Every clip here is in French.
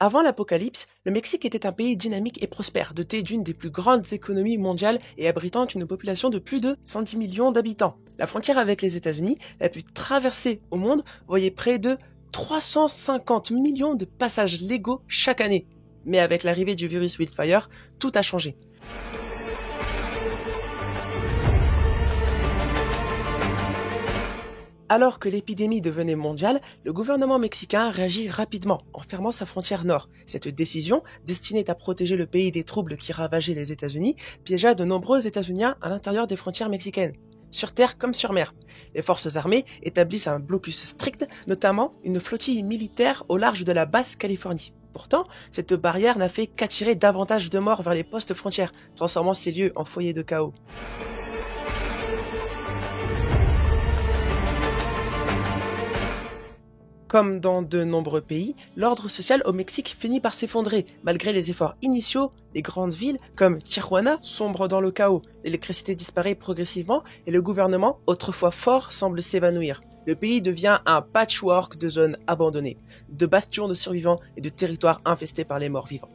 Avant l'apocalypse, le Mexique était un pays dynamique et prospère, doté d'une des plus grandes économies mondiales et abritant une population de plus de 110 millions d'habitants. La frontière avec les États-Unis, la plus traversée au monde, voyait près de 350 millions de passages légaux chaque année. Mais avec l'arrivée du virus Wildfire, tout a changé. Alors que l'épidémie devenait mondiale, le gouvernement mexicain réagit rapidement en fermant sa frontière nord. Cette décision, destinée à protéger le pays des troubles qui ravageaient les États-Unis, piégea de nombreux États-Uniens à l'intérieur des frontières mexicaines, sur terre comme sur mer. Les forces armées établissent un blocus strict, notamment une flottille militaire au large de la Basse-Californie. Pourtant, cette barrière n'a fait qu'attirer davantage de morts vers les postes frontières, transformant ces lieux en foyers de chaos. Comme dans de nombreux pays, l'ordre social au Mexique finit par s'effondrer. Malgré les efforts initiaux, les grandes villes comme Tijuana sombrent dans le chaos. L'électricité disparaît progressivement et le gouvernement, autrefois fort, semble s'évanouir. Le pays devient un patchwork de zones abandonnées, de bastions de survivants et de territoires infestés par les morts vivants.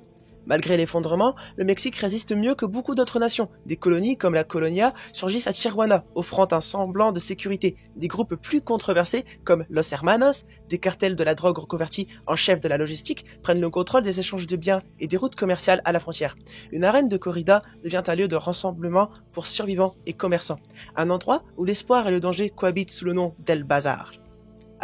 Malgré l'effondrement, le Mexique résiste mieux que beaucoup d'autres nations. Des colonies comme la Colonia surgissent à Tijuana, offrant un semblant de sécurité. Des groupes plus controversés comme Los Hermanos, des cartels de la drogue reconvertis en chefs de la logistique, prennent le contrôle des échanges de biens et des routes commerciales à la frontière. Une arène de corrida devient un lieu de rassemblement pour survivants et commerçants. Un endroit où l'espoir et le danger cohabitent sous le nom d'El Bazar.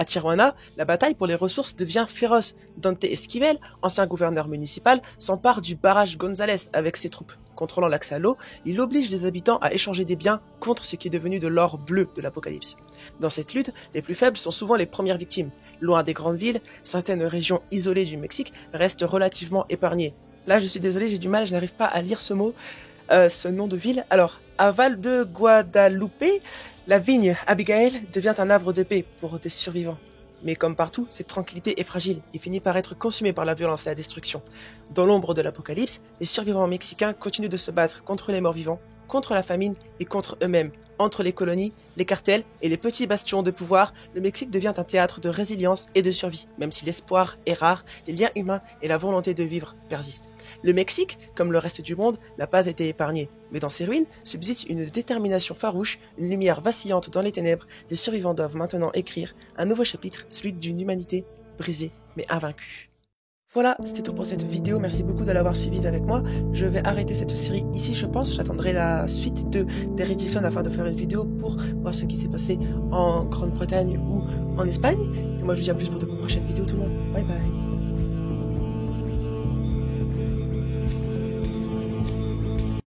À Tijuana, la bataille pour les ressources devient féroce. Dante Esquivel, ancien gouverneur municipal, s'empare du barrage González avec ses troupes. Contrôlant l'accès à l'eau, il oblige les habitants à échanger des biens contre ce qui est devenu de l'or bleu de l'apocalypse. Dans cette lutte, les plus faibles sont souvent les premières victimes. Loin des grandes villes, certaines régions isolées du Mexique restent relativement épargnées. Là, je suis désolé, j'ai du mal, je n'arrive pas à lire ce mot, ce nom de ville. Alors, à Val de Guadalupe, la vigne Abigail devient un havre de paix pour des survivants. Mais comme partout, cette tranquillité est fragile et finit par être consumée par la violence et la destruction. Dans l'ombre de l'apocalypse, les survivants mexicains continuent de se battre contre les morts-vivants, contre la famine et contre eux-mêmes. Entre les colonies, les cartels et les petits bastions de pouvoir, le Mexique devient un théâtre de résilience et de survie. Même si l'espoir est rare, les liens humains et la volonté de vivre persistent. Le Mexique, comme le reste du monde, n'a pas été épargné. Mais dans ses ruines subsiste une détermination farouche, une lumière vacillante dans les ténèbres. Les survivants doivent maintenant écrire un nouveau chapitre, celui d'une humanité brisée mais invaincue. Voilà, c'était tout pour cette vidéo, merci beaucoup de l'avoir suivi avec moi. Je vais arrêter cette série ici, je pense. J'attendrai la suite de Derrick Jackson afin de faire une vidéo pour voir ce qui s'est passé en Grande-Bretagne ou en Espagne. Et moi je vous dis à plus pour de prochaines vidéos tout le monde. Bye bye.